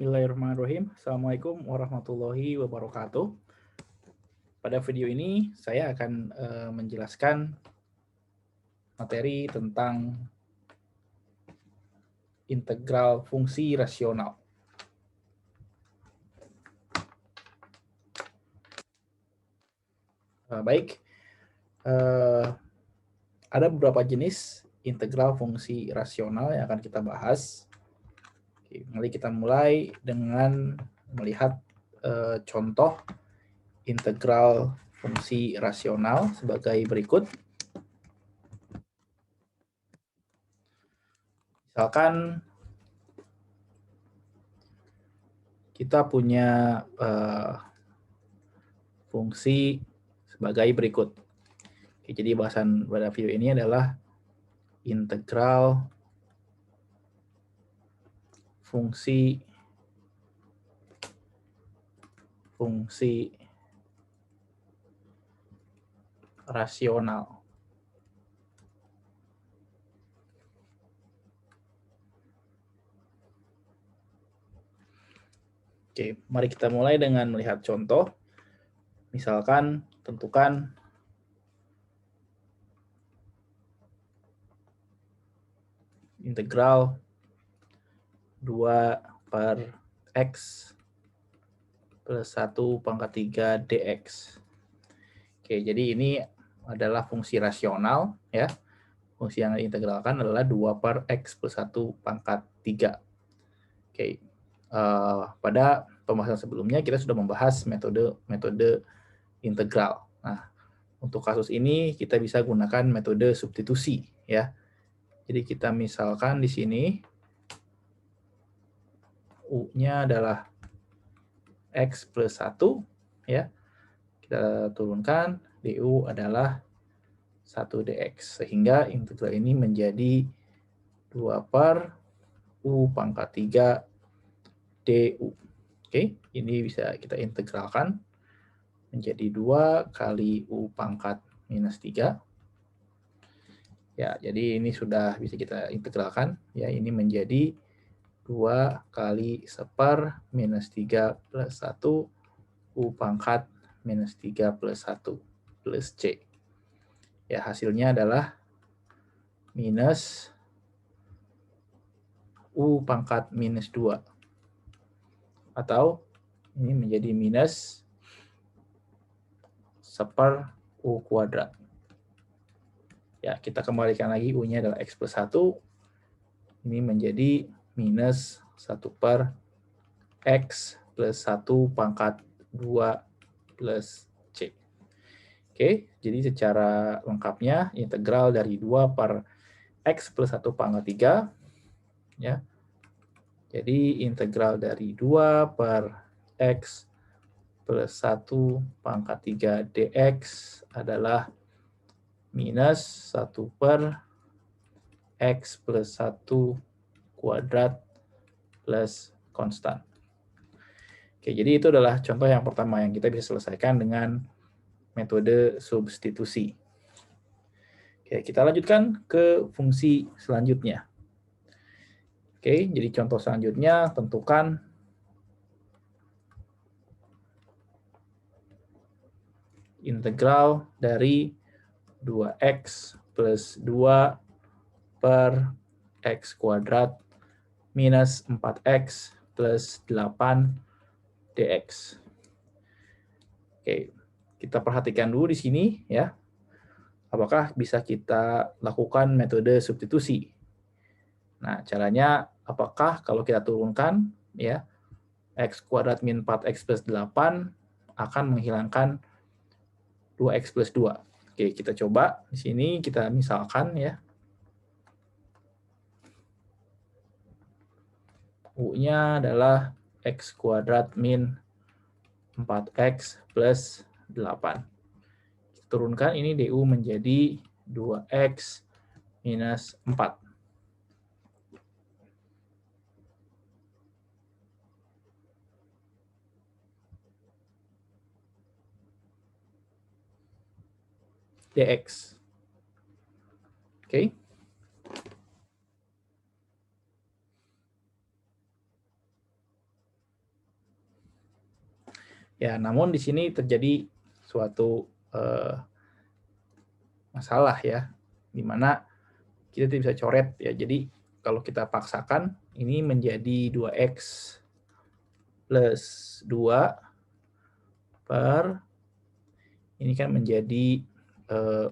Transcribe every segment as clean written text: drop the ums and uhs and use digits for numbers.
Bismillahirrahmanirrahim. Assalamualaikum warahmatullahi wabarakatuh. Pada video ini saya akan menjelaskan materi tentang integral fungsi rasional. Baik, ada beberapa jenis integral fungsi rasional yang akan kita bahas. Oke, mari kita mulai dengan melihat contoh integral fungsi rasional sebagai berikut. Misalkan kita punya fungsi sebagai berikut. Oke, jadi bahasan pada video ini adalah integral fungsi rasional. Oke, mari kita mulai dengan melihat contoh. Misalkan tentukan integral 2 per x plus 1 pangkat 3 dx. Oke, jadi ini adalah fungsi rasional, ya. Fungsi yang diintegralkan adalah 2 per x plus 1 pangkat 3. Oke, pada pembahasan sebelumnya kita sudah membahas metode integral. Nah, untuk kasus ini kita bisa gunakan metode substitusi, ya. Jadi kita misalkan di sini U-nya adalah X plus 1, ya. Kita turunkan, DU adalah 1 dx. Sehingga integral ini menjadi 2 per U pangkat 3 DU. Oke, ini bisa kita integralkan menjadi 2 kali U pangkat minus 3. Ya, jadi ini sudah bisa kita integralkan. Ya, ini menjadi 2 kali 1 minus 3 plus 1 U pangkat minus 3 plus 1 plus C. Ya, hasilnya adalah minus U pangkat minus 2. Atau ini menjadi minus 1 U kuadrat. Ya, kita kembalikan lagi U-nya adalah X plus 1. Ini menjadi minus 1 per X plus 1 pangkat 2 plus C. Oke, jadi secara lengkapnya integral dari 2 per X plus 1 pangkat 3. Ya. Jadi integral dari 2 per X plus 1 pangkat 3 dx adalah minus 1 per X plus 1 kuadrat plus konstan. Oke, jadi itu adalah contoh yang pertama yang kita bisa selesaikan dengan metode substitusi. Oke, kita lanjutkan ke fungsi selanjutnya. Oke, jadi contoh selanjutnya tentukan integral dari 2x plus 2 per x kuadrat minus 4x plus 8 dx. Oke, kita perhatikan dulu di sini, ya. Apakah bisa kita lakukan metode substitusi? Nah, caranya apakah kalau kita turunkan, ya, x kuadrat min 4x plus 8 akan menghilangkan 2x plus 2. Oke, kita coba. Di sini kita misalkan, ya. U-nya adalah x kuadrat min 4x plus 8. Kita turunkan ini DU menjadi 2x minus 4. dx. Oke. Ya, namun di sini terjadi suatu masalah ya, di mana kita tidak bisa coret ya. Jadi kalau kita paksakan ini menjadi 2x plus 2 per ini kan menjadi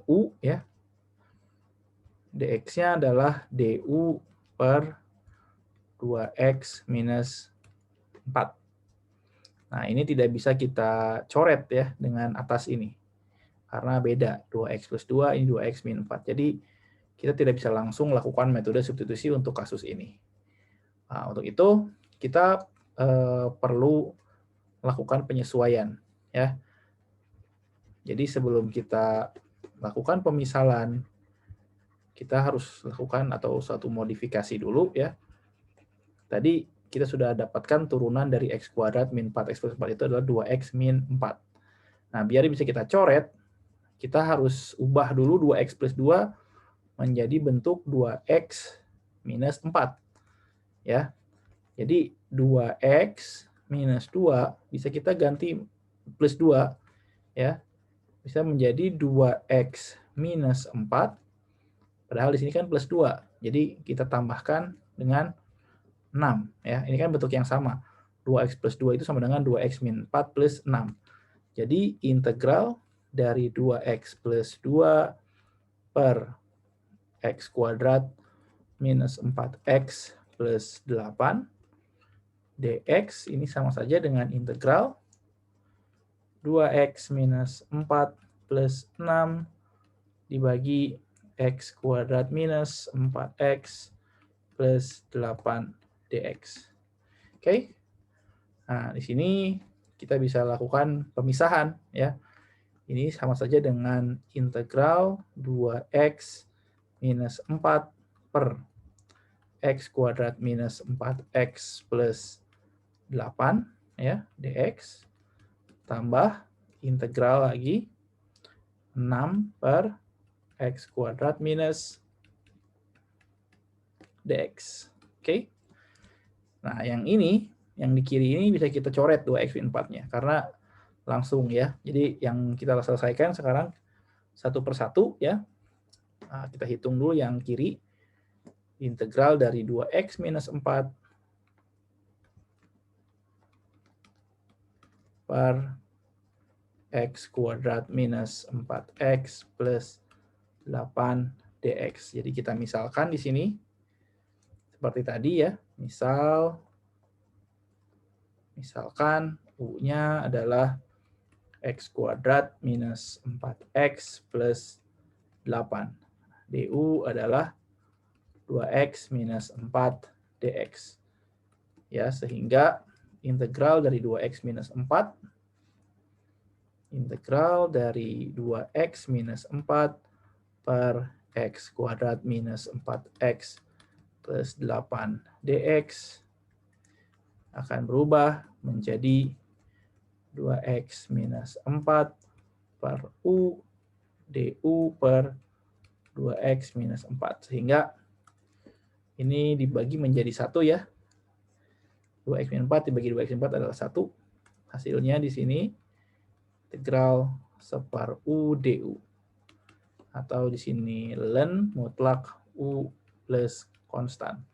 U ya. dx-nya adalah du per 2x minus 4. Nah, ini tidak bisa kita coret ya dengan atas ini. Karena beda, 2x plus 2, ini 2x min 4. Jadi, kita tidak bisa langsung lakukan metode substitusi untuk kasus ini. Nah, untuk itu, kita perlu lakukan penyesuaian. Ya. Jadi, sebelum kita lakukan pemisalan, kita harus lakukan atau suatu modifikasi dulu. Ya. Tadi, kita sudah dapatkan turunan dari x kuadrat min 4x plus 4 itu adalah 2x min 4. Nah, biar bisa kita coret, kita harus ubah dulu 2x plus 2 menjadi bentuk 2x minus 4. Ya. Jadi 2x minus 2 bisa kita ganti plus 2. Ya. Bisa menjadi 2x minus 4. Padahal di sini kan plus 2. Jadi kita tambahkan dengan 6. Ya. Ini kan bentuk yang sama. 2x plus 2 itu sama dengan 2x min 4 plus 6. Jadi integral dari 2x plus 2 per x kuadrat minus 4x plus 8 dx ini sama saja dengan integral 2x minus 4 plus 6 dibagi x kuadrat minus 4x plus 8 dx. Oke. Nah, di sini kita bisa lakukan pemisahan ya. Ini sama saja dengan integral 2x minus 4 per x kuadrat minus 4x plus 8 ya, dx tambah integral lagi 6 per x kuadrat minus dx. Oke. Nah, yang ini, yang di kiri ini bisa kita coret 2x min 4-nya karena langsung ya. Jadi yang kita selesaikan sekarang satu persatu ya. Nah, kita hitung dulu yang kiri. Integral dari 2x minus 4 per x kuadrat minus 4x plus 8 dx. Jadi kita misalkan di sini seperti tadi ya. Misalkan U-nya adalah x kuadrat minus 4x plus 8. du adalah 2x minus 4 dx. Ya, sehingga integral dari 2x minus 4 integral dari 2x minus 4 per x kuadrat minus 4x plus 8 dx akan berubah menjadi 2x minus 4 per u du per 2x minus 4. Sehingga ini dibagi menjadi 1 ya. 2x minus 4 dibagi 2x minus 4 adalah 1. Hasilnya di sini integral separ u du. Atau di sini ln mutlak u plus konstan.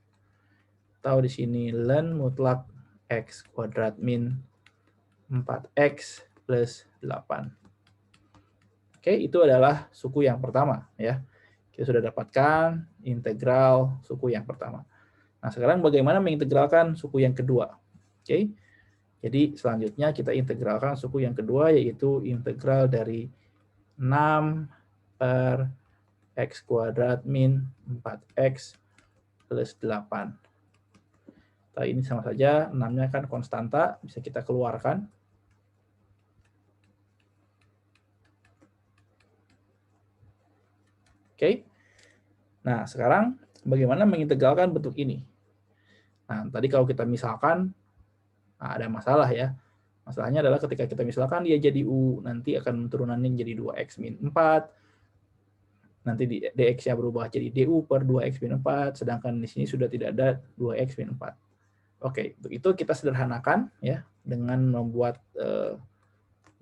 Atau di sini ln mutlak x kuadrat min 4x plus 8. Oke, itu adalah suku yang pertama ya. Kita sudah dapatkan integral suku yang pertama. Nah, sekarang bagaimana mengintegralkan suku yang kedua? Oke. Jadi selanjutnya kita integralkan suku yang kedua yaitu integral dari 6 per x kuadrat min 4x plus 8. Nah, ini sama saja, 6-nya kan konstanta, bisa kita keluarkan. Oke. Nah, sekarang bagaimana mengintegralkan bentuk ini? Nah, tadi kalau kita misalkan, nah ada masalah ya. Masalahnya adalah ketika kita misalkan dia jadi U, nanti akan turunannya jadi 2x min 4. Nanti dx-nya berubah jadi du per 2x min 4, sedangkan di sini sudah tidak ada 2x min 4. Oke, untuk itu kita sederhanakan ya dengan membuat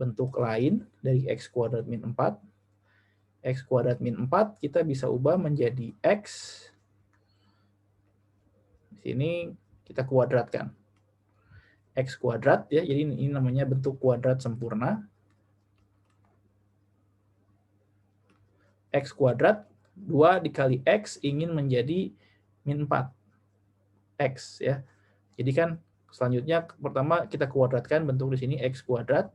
bentuk lain dari X kuadrat min 4. X kuadrat min 4 kita bisa ubah menjadi X. Di sini kita kuadratkan. X kuadrat, ya, jadi ini namanya bentuk kuadrat sempurna. X kuadrat, 2 dikali X ingin menjadi min 4. X, ya. Jadi kan selanjutnya pertama kita kuadratkan bentuk di sini X kuadrat.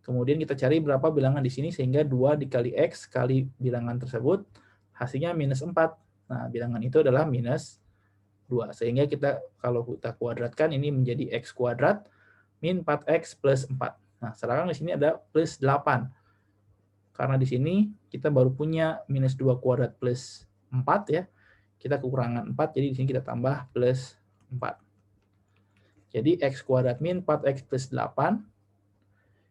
Kemudian kita cari berapa bilangan di sini sehingga 2 dikali X kali bilangan tersebut hasilnya minus 4. Nah, bilangan itu adalah minus 2. Sehingga kita kalau kita kuadratkan ini menjadi X kuadrat min 4X plus 4. Nah, sekarang di sini ada plus 8. Karena di sini kita baru punya minus 2 kuadrat plus 4 ya. Kita kekurangan 4, jadi di sini kita tambah plus 4. Jadi X kuadrat min 4X plus 8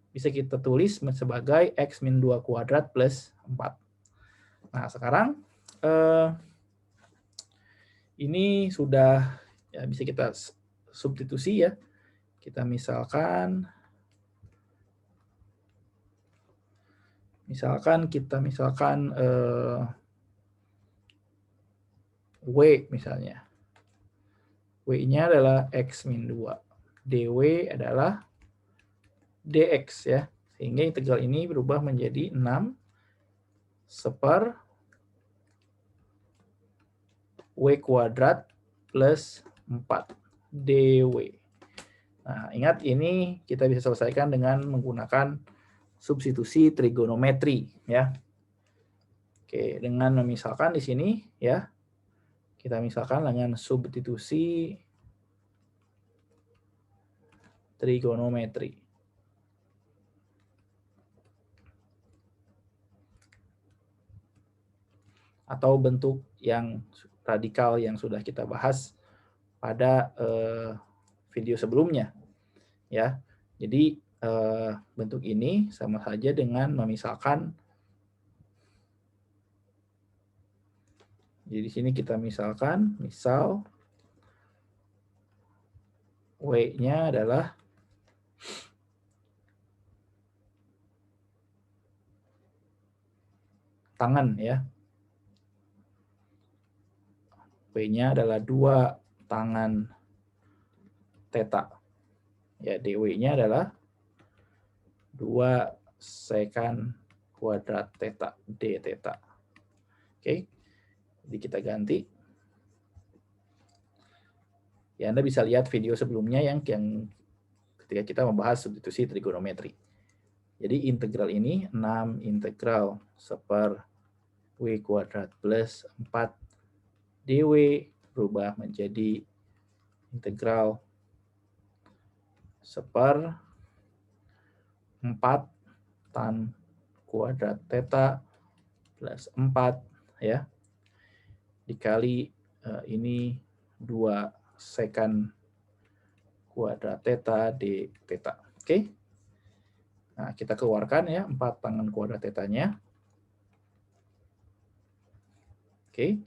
bisa kita tulis sebagai X min 2 kuadrat plus 4. Nah, sekarang ini sudah ya, bisa kita substitusi ya. Kita misalkan W misalnya. W-nya adalah X min 2. dW adalah dx ya. Sehingga integral ini berubah menjadi 6 seper W kuadrat plus 4 dW. Nah, ingat ini kita bisa selesaikan dengan menggunakan substitusi trigonometri ya. Oke, dengan memisalkan di sini ya. Kita misalkan dengan substitusi trigonometri. Atau bentuk yang radikal yang sudah kita bahas pada video sebelumnya ya. Jadi bentuk ini sama saja dengan memisalkan. Jadi di sini kita misalkan, misal W-nya adalah tangan ya. W-nya adalah 2 tangan theta. Ya, dW-nya adalah 2 secant kuadrat theta, d theta. Oke. Jadi kita ganti. Ya, Anda bisa lihat video sebelumnya yang ketika kita membahas substitusi trigonometri. Jadi integral ini 6 integral seper W kuadrat plus 4 dW berubah menjadi integral seper 4 tan kuadrat theta plus 4 ya dikali ini 2 secant kuadrat theta d theta. Oke. Nah, kita keluarkan ya 4 tangan kuadrat tetanya. Oke.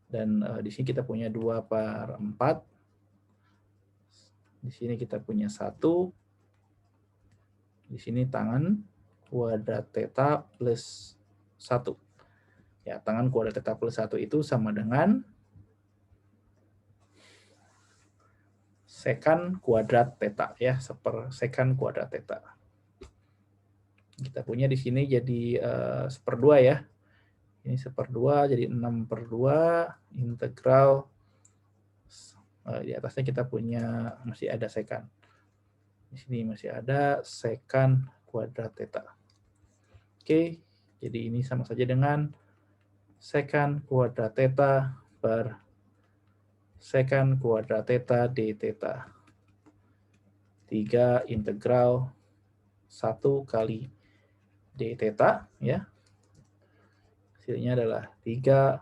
Dan di sini kita punya 2/4. Di sini kita punya 1. Di sini tangan kuadrat theta plus 1. Ya, tangan kuadrat theta plus 1 itu sama dengan secant kuadrat theta ya, seper secant kuadrat theta. Kita punya di sini jadi 1/2 ya. Ini 1/2 jadi 6/2 integral di atasnya kita punya masih ada secant. Di sini masih ada secant kuadrat theta. Oke, jadi ini sama saja dengan secant kuadrat theta per secant kuadrat theta d theta. 3 integral 1 kali d theta ya. Hasilnya adalah 3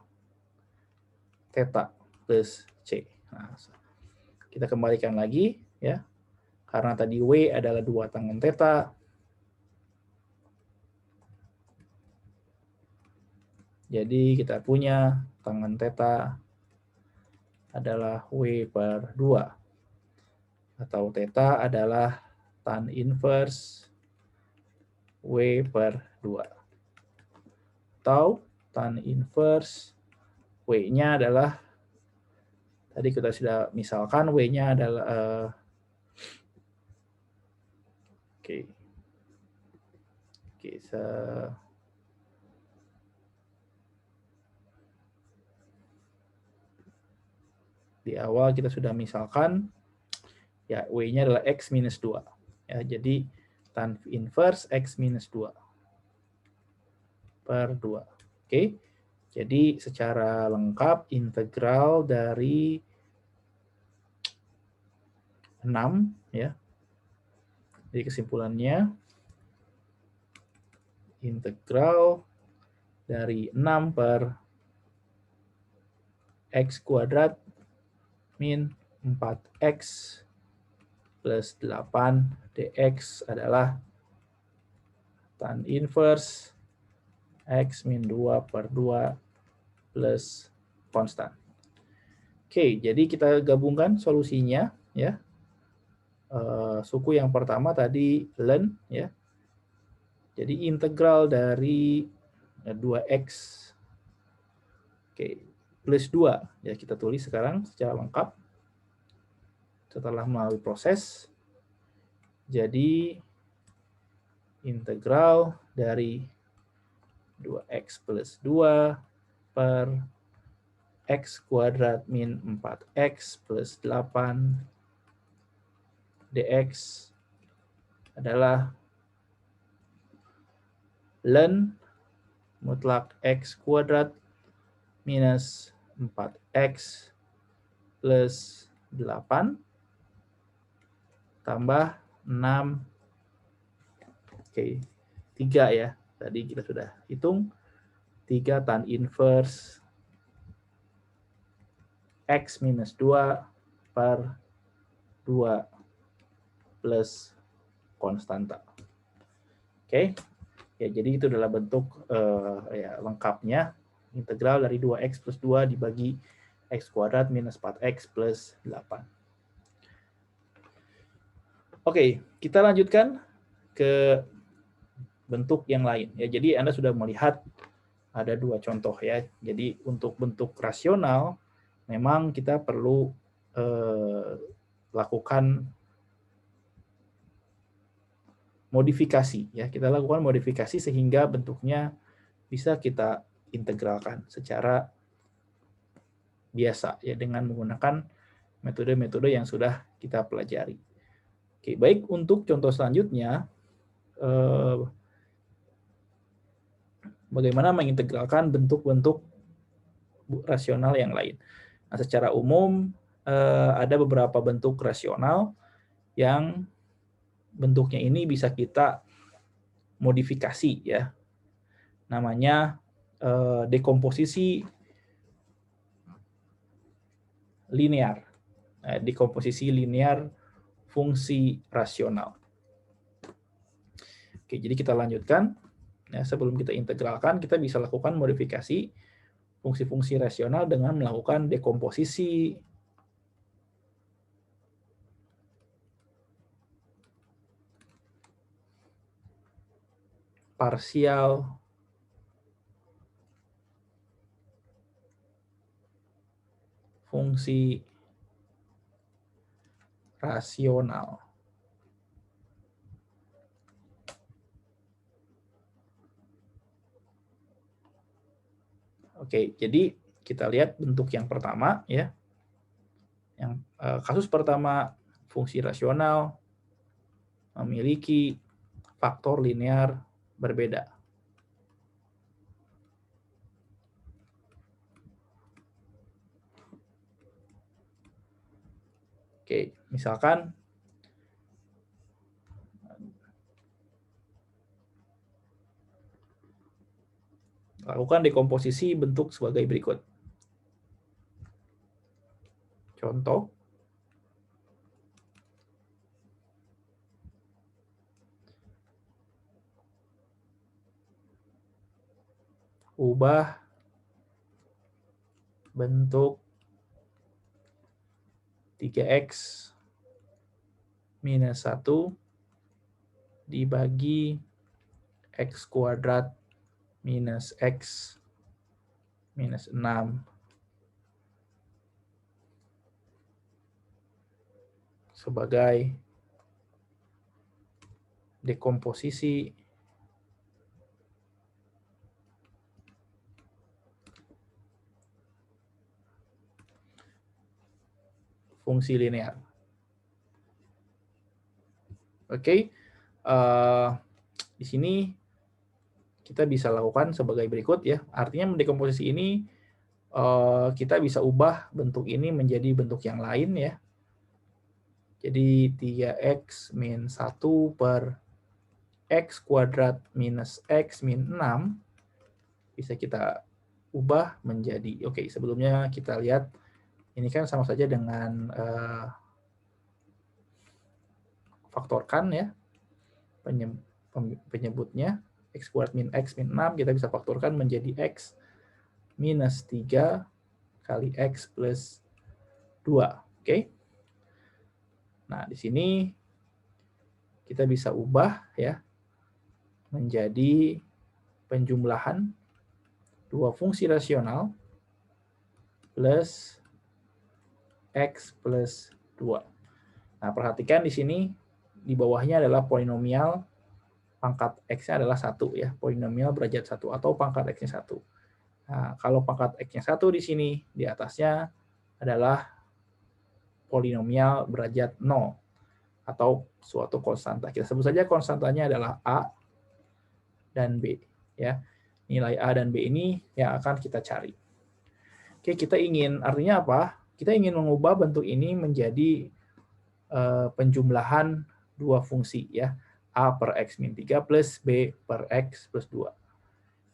theta plus c. Nah, kita kembalikan lagi ya. Karena tadi W adalah 2 tangan theta. Jadi kita punya tangan theta adalah W/2. Atau theta adalah tan inverse W per 2. Atau tan inverse W-nya adalah, tadi kita sudah misalkan W-nya adalah, di awal kita sudah misalkan, ya W-nya adalah X minus 2. Ya, jadi tan inverse X minus 2 per 2. Oke, jadi secara lengkap integral dari 6, ya. Jadi kesimpulannya, integral dari 6 per X kuadrat min 4X plus 8 dx adalah tan inverse X min 2 per 2 plus konstan. Oke, jadi kita gabungkan solusinya, ya. Suku yang pertama tadi ln, ya. Jadi integral dari 2x, plus 2, ya kita tulis sekarang secara lengkap setelah melalui proses. Jadi integral dari 2x plus 2 per x kuadrat min 4x plus 8 dx adalah ln mutlak x kuadrat minus 4x plus 8 tambah 6, 3 ya. Tadi kita sudah hitung 3 tan inverse X minus 2 per 2 plus konstanta. Oke, ya jadi itu adalah bentuk ya, lengkapnya integral dari 2x plus 2 dibagi x kuadrat minus 4x plus 8. Oke, kita lanjutkan ke bentuk yang lain. Ya, jadi Anda sudah melihat ada 2 contoh ya. Jadi untuk bentuk rasional memang kita perlu lakukan modifikasi ya. Kita lakukan modifikasi sehingga bentuknya bisa kita integralkan secara biasa ya dengan menggunakan metode-metode yang sudah kita pelajari. Oke, baik, untuk contoh selanjutnya bagaimana mengintegralkan bentuk-bentuk rasional yang lain. Nah, secara umum ada beberapa bentuk rasional yang bentuknya ini bisa kita modifikasi ya. Namanya dekomposisi linear. Dekomposisi linear fungsi rasional. Oke, jadi kita lanjutkan. Ya, sebelum kita integralkan, kita bisa lakukan modifikasi fungsi-fungsi rasional dengan melakukan dekomposisi parsial fungsi rasional. Oke, jadi kita lihat bentuk yang pertama ya. Yang kasus pertama, fungsi rasional memiliki faktor linear berbeda. Oke, misalkan lakukan dekomposisi bentuk sebagai berikut. Contoh, ubah bentuk 3x minus 1 dibagi X kuadrat minus X minus 6 sebagai dekomposisi fungsi linear. Oke, di sini kita bisa lakukan sebagai berikut ya. Artinya mendekomposisi ini kita bisa ubah bentuk ini menjadi bentuk yang lain ya. Jadi 3x min 1 per x kuadrat minus x min 6 bisa kita ubah menjadi, oke, sebelumnya kita lihat ini kan sama saja dengan faktorkan ya, penyebutnya x kuadrat min x min 6 kita bisa faktorkan menjadi x minus 3 kali x plus 2. Oke. Nah, di sini kita bisa ubah ya menjadi penjumlahan dua fungsi rasional plus x plus 2. Nah, perhatikan di sini di bawahnya adalah polinomial pangkat x-nya adalah 1 ya, polinomial derajat 1 atau pangkat x-nya 1. Nah, kalau pangkat x-nya 1 di sini, di atasnya adalah polinomial derajat 0 atau suatu konstanta. Kita sebut saja konstantanya adalah a dan b ya. Nilai a dan b ini yang akan kita cari. Oke, kita ingin, artinya apa? Kita ingin mengubah bentuk ini menjadi penjumlahan dua fungsi ya, a per x min 3 plus b per x plus 2.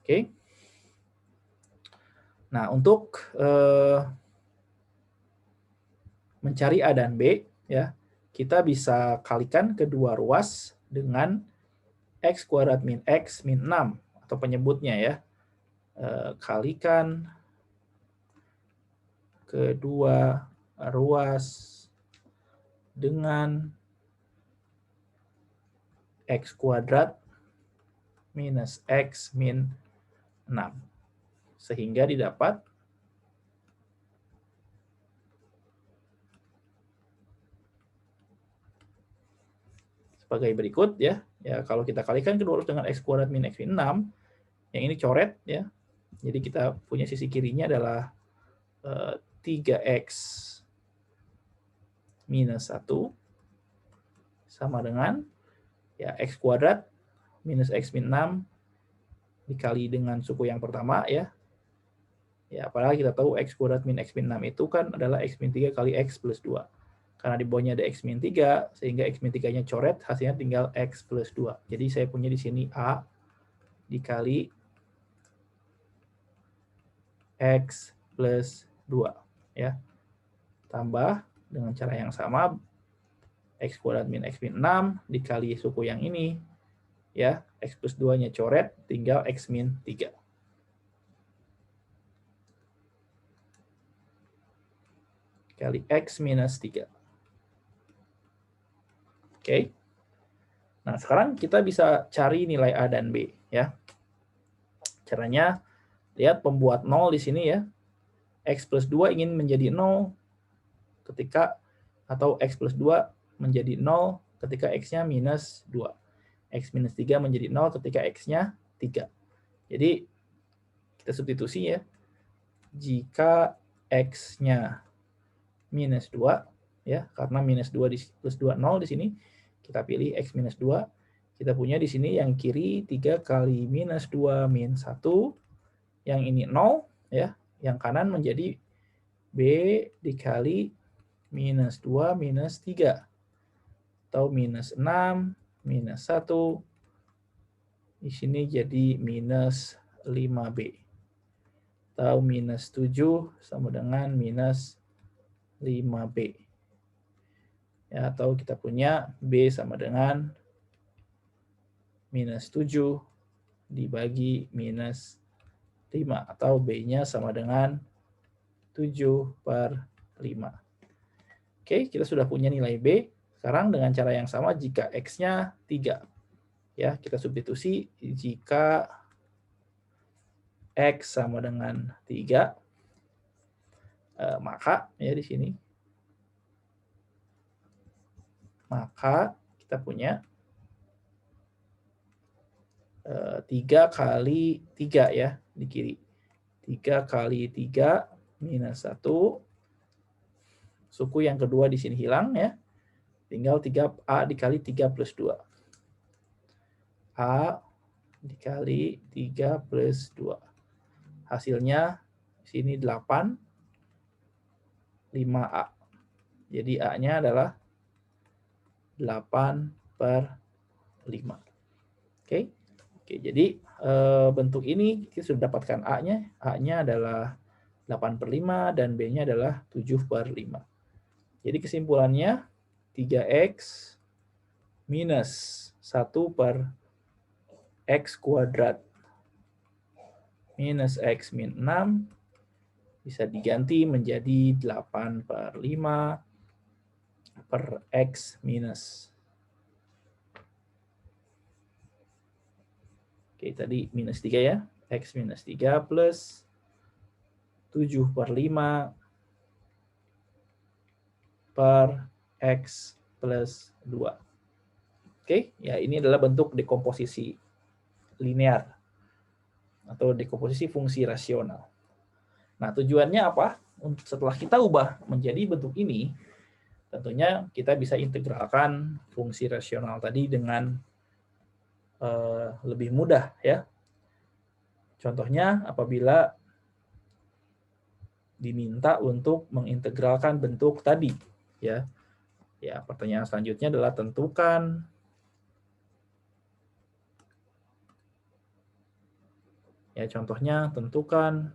Oke. Nah, untuk mencari a dan b ya, kita bisa kalikan kedua ruas dengan x kuadrat min x min 6 atau penyebutnya ya. Kalikan kedua ruas dengan x kuadrat minus x min 6. Sehingga didapat sebagai berikut ya. Ya, kalau kita kalikan kedua ruas dengan x kuadrat min x min 6, yang ini coret ya. Jadi kita punya sisi kirinya adalah 3x minus 1 sama dengan ya x kuadrat minus x min 6 dikali dengan suku yang pertama ya. Ya, padahal kita tahu x kuadrat min x min 6 itu kan adalah x min 3 kali x plus 2. Karena di bawahnya ada x min 3, sehingga x min 3-nya coret, hasilnya tinggal x plus 2. Jadi saya punya di sini a dikali x plus 2 ya. Tambah dengan cara yang sama x kuadrat min x min 6 dikali suku yang ini ya, x plus 2-nya coret, tinggal x min 3. Kali x minus 3. Oke. Nah, sekarang kita bisa cari nilai a dan b ya. Caranya lihat pembuat 0 di sini ya. X plus 2 ingin menjadi 0 ketika, atau x plus 2 menjadi 0 ketika x-nya minus 2. X minus 3 menjadi 0 ketika x-nya 3. Jadi kita substitusi ya. Jika x-nya minus 2 ya, karena minus 2 plus 2 0 di sini, kita pilih x minus 2. Kita punya di sini yang kiri 3 kali minus 2 min 1. Yang ini 0 ya. Yang kanan menjadi b dikali minus 2 minus 3. Atau minus 6 minus 1. Di sini jadi minus 5b. Atau minus 7 sama dengan minus 5b. Ya, atau kita punya b sama dengan minus 7 dibagi minus 5. Atau b-nya sama dengan 7/5. Oke, kita sudah punya nilai b. Sekarang dengan cara yang sama, jika x-nya 3. Ya, kita substitusi jika X sama dengan 3, maka ya di sini, maka kita punya 3 kali 3 ya di kiri. 3 kali 3 minus 1. Suku yang kedua di sini hilang ya. Tinggal 3A dikali 3 plus 2. A dikali 3 plus 2. Hasilnya di sini 8, 5A. Jadi A-nya adalah 8/5. Oke. Oke, jadi bentuk ini kita sudah dapatkan A-nya. A-nya adalah 8/5 dan B-nya adalah 7/5. Jadi kesimpulannya 3X minus 1/X kuadrat minus X min 6 bisa diganti menjadi 8/5 per X minus. Oke, tadi minus 3 ya. X minus 3 plus 7/5 per X plus 2. Oke, ya ini adalah bentuk dekomposisi linear atau dekomposisi fungsi rasional. Nah, tujuannya apa? Setelah kita ubah menjadi bentuk ini, tentunya kita bisa integralkan fungsi rasional tadi dengan lebih mudah ya. Contohnya apabila diminta untuk mengintegralkan bentuk tadi ya. Ya, pertanyaan selanjutnya adalah tentukan ya, contohnya tentukan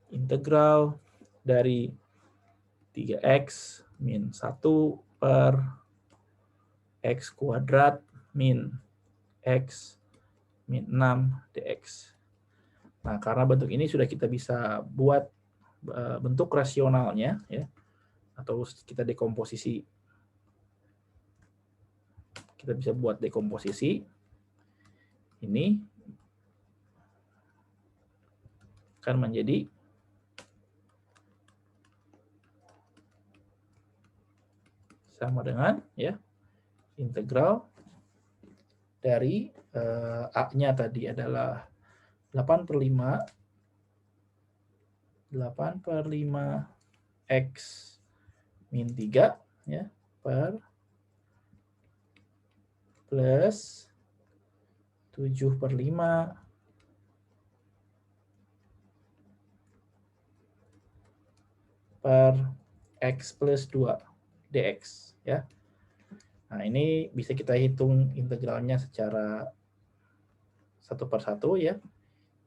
integral dari 3X min 1 per X kuadrat min X min 6 dx. Nah, karena bentuk ini sudah kita bisa buat bentuk rasionalnya ya, atau kita dekomposisi. Kita bisa buat dekomposisi ini akan menjadi sama dengan ya integral dari A-nya tadi adalah 8/5 X min 3 ya per plus 7/5 per X plus 2 dx ya. Nah, ini bisa kita hitung integralnya secara satu per satu ya.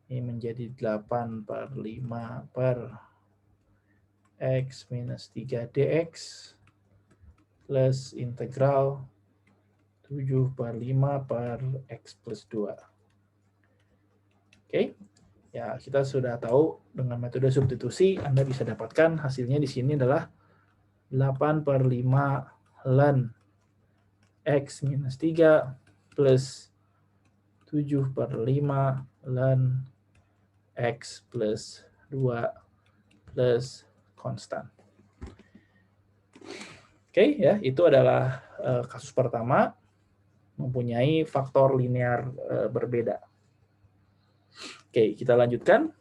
Ini menjadi 8/5 per X minus 3 dx plus integral 7/5 per X plus 2. Oke, ya kita sudah tahu dengan metode substitusi Anda bisa dapatkan hasilnya di sini adalah 8/5 ln X minus 3 plus 7/5 ln X plus 2 plus konstan. Oke, ya itu adalah kasus pertama mempunyai faktor linear berbeda. Oke, kita lanjutkan.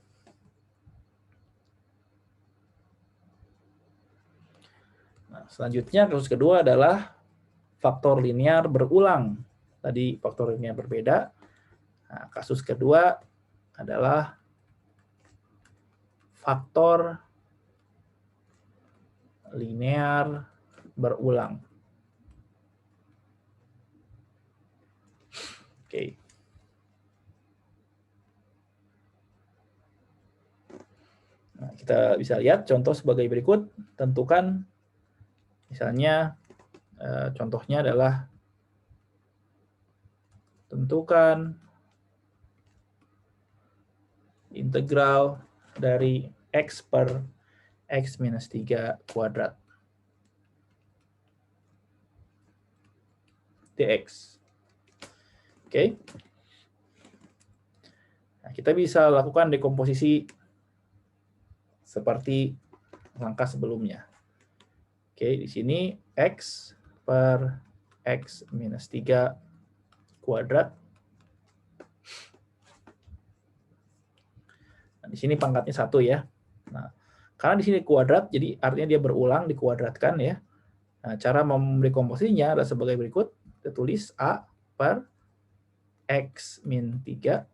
Nah, selanjutnya kasus kedua adalah faktor linear berulang. Tadi faktor linear berbeda. Nah, kasus kedua adalah faktor linear berulang. Oke. Nah, kita bisa lihat contoh sebagai berikut. Tentukan misalnya contohnya adalah tentukan integral dari X per X minus 3 kuadrat. dx. Oke. Nah, kita bisa lakukan dekomposisi seperti langkah sebelumnya. Oke, di sini x per x minus 3 kuadrat. Nah, di sini pangkatnya 1 ya. Nah, karena di sini kuadrat, jadi artinya dia berulang dikuadratkan ya. Nah, cara mendekomposisinya adalah sebagai berikut. Kita tulis A per x min 3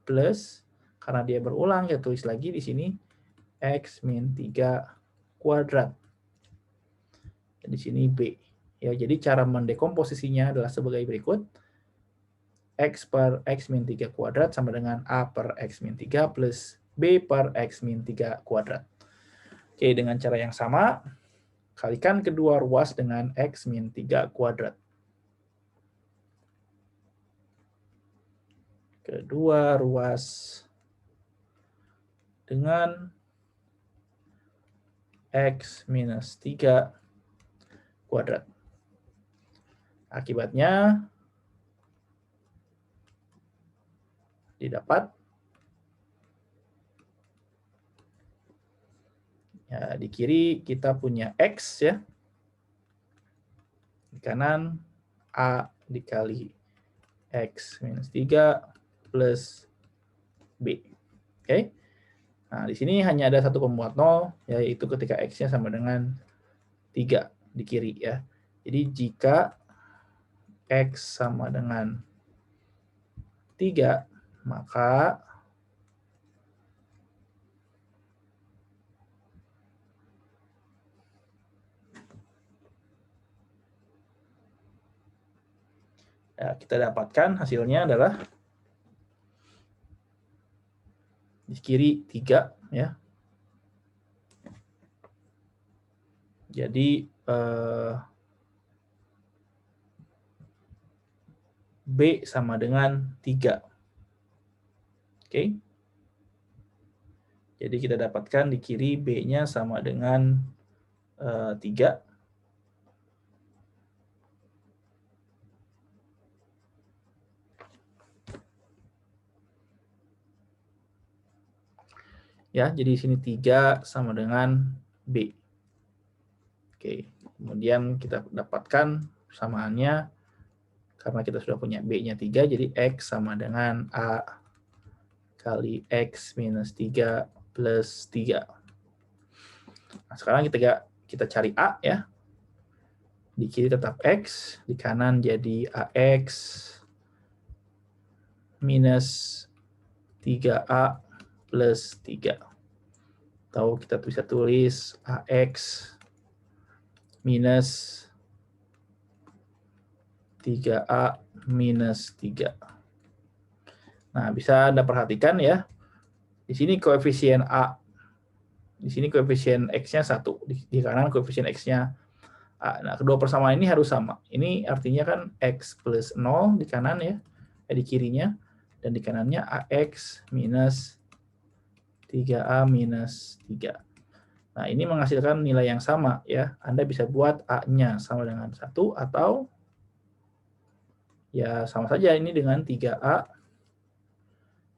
plus, karena dia berulang, kita tulis lagi di sini x min 3 kuadrat. Dan di sini B. Ya, jadi cara mendekomposisinya adalah sebagai berikut. X per x min 3 kuadrat sama dengan A per x min 3 plus B per x min 3 kuadrat. Oke, dengan cara yang sama, kalikan kedua ruas dengan x min 3 kuadrat. Kedua ruas dengan x minus 3 kuadrat. Akibatnya didapat ya, di kiri kita punya x ya, di kanan A dikali x minus 3 plus B. Oke. Nah, di sini hanya ada satu pemuat 0, yaitu ketika x-nya sama dengan 3 di kiri ya. Jadi jika x sama dengan 3, maka ya, kita dapatkan hasilnya adalah di kiri 3 ya. Jadi B sama dengan 3. Oke. Jadi kita dapatkan di kiri B-nya sama dengan 3. Ya, jadi di sini 3 sama dengan B. Oke, kemudian kita dapatkan persamaannya, karena kita sudah punya B-nya 3, jadi X sama dengan A kali X minus 3 plus 3. Nah, sekarang kita cari A ya. Di kiri tetap X, di kanan jadi AX minus 3A plus 3. Atau kita bisa tulis AX minus 3A minus 3. Nah, bisa Anda perhatikan ya. Di sini koefisien A. Di sini koefisien X-nya 1. Di kanan koefisien X-nya A. Nah, kedua persamaan ini harus sama. Ini artinya kan X plus 0 di kanan ya. Di kirinya. Dan di kanannya AX minus 3A minus 3. Nah, ini menghasilkan nilai yang sama ya. Anda bisa buat A-nya sama dengan 1 atau ya sama saja ini dengan 3A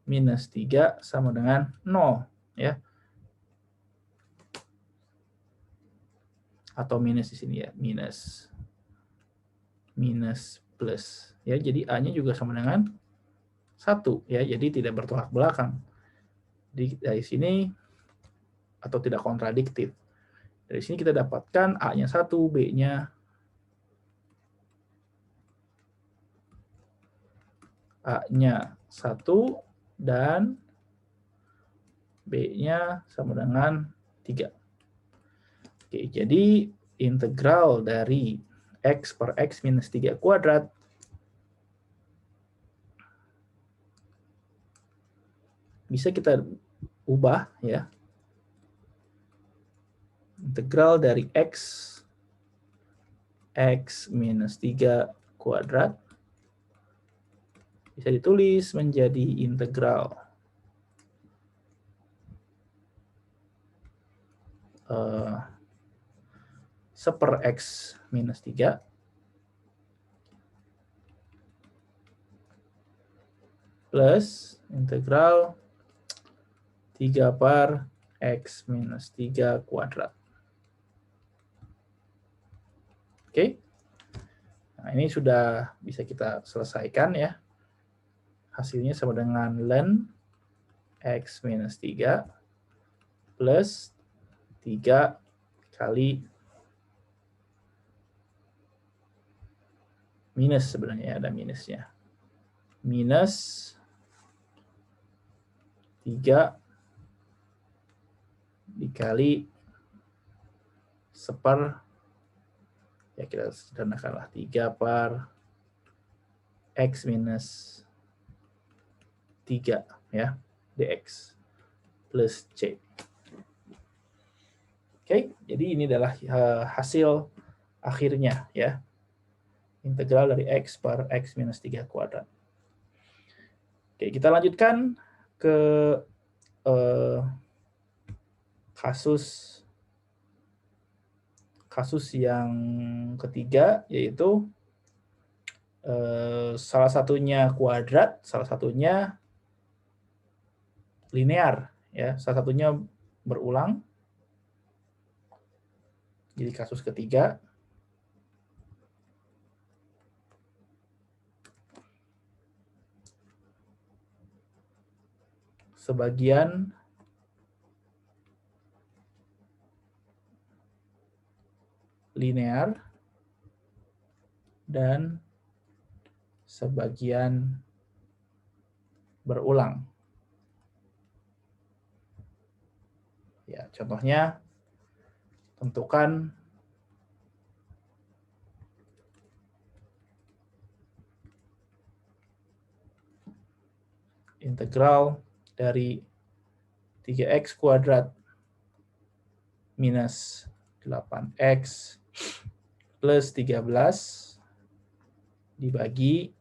minus 3 sama dengan 0 ya. Atau minus di sini ya, minus plus ya. Jadi A-nya juga sama dengan 1 ya. Jadi tidak bertolak belakang. Dari sini atau tidak kontradiktif. Dari sini kita dapatkan A-nya 1, B-nya A-nya 1 dan B-nya sama dengan 3. Oke, jadi integral dari X per X minus 3 kuadrat bisa kita ubah ya. Integral dari X minus 3 kuadrat bisa ditulis menjadi integral seper X minus 3 plus integral 3 per X minus 3 kuadrat. Oke. Nah, ini sudah bisa kita selesaikan ya. Hasilnya sama dengan ln X minus 3 plus 3 kali minus sebenarnya, ada minusnya. Minus 3 dikali seper, ya kita sederhanakanlah 3 per X minus 3 ya, dx plus C. Oke, jadi ini adalah hasil akhirnya ya. Integral dari X per X minus 3 kuadrat. Oke, kita lanjutkan ke kasus yang ketiga, yaitu salah satunya kuadrat, salah satunya linear, ya, salah satunya berulang. Jadi kasus ketiga, sebagian linear dan sebagian berulang. Ya, contohnya tentukan integral dari 3x kuadrat minus 8x plus 13 dibagi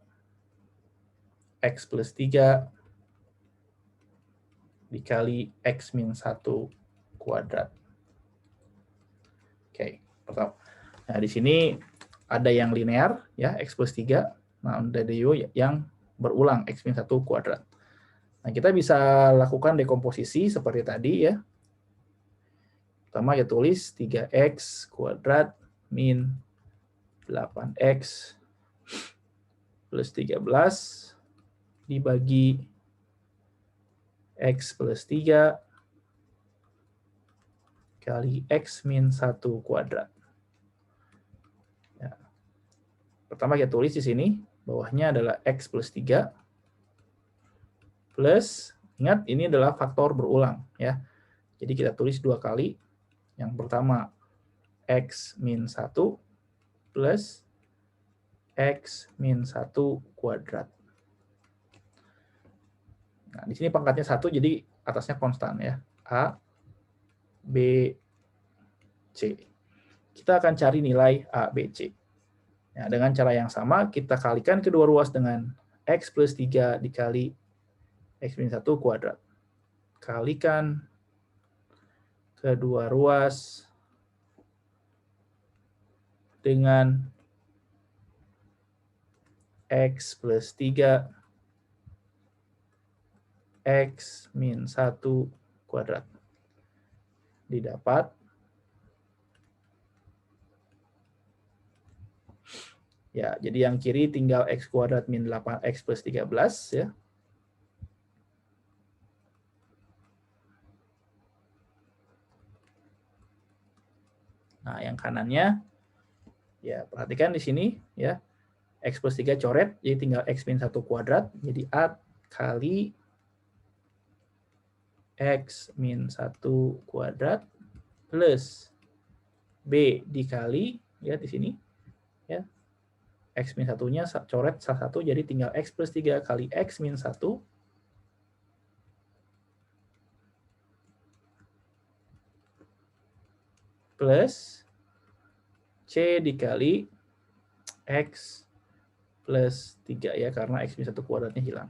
x plus 3 dikali x min 1 kuadrat. Oke, pertama. Nah, di sini ada yang linear, ya, x plus 3. Nah, ada juga yang berulang, x min 1 kuadrat. Nah, kita bisa lakukan dekomposisi seperti tadi, ya. Pertama, kita tulis 3x kuadrat min 8x plus 13 dibagi x plus 3 kali x min 1 kuadrat. Ya. Pertama kita tulis di sini, bawahnya adalah x plus 3 plus, ingat ini adalah faktor berulang, ya. Jadi kita tulis 2 kali. Yang pertama x min 1 plus x min 1 kuadrat. Nah, di sini pangkatnya 1, jadi atasnya konstan, ya. A, B, C. Kita akan cari nilai A, B, C. Nah, dengan cara yang sama, kita kalikan kedua ruas dengan x plus 3 dikali x min 1 kuadrat. Kalikan kedua ruas dengan x plus 3 x min 1 kuadrat. Didapat ya, jadi yang kiri tinggal x kuadrat min 8x plus 13, ya. Nah, yang kanannya ya, perhatikan di sini, ya. X plus 3 coret, jadi tinggal x min 1 kuadrat, jadi A kali x min 1 kuadrat plus B dikali, ya, di sini, ya, x min 1-nya coret salah satu, jadi tinggal x plus 3 kali x min 1 plus C dikali x plus 3, ya, karena x min 1 kuadratnya hilang.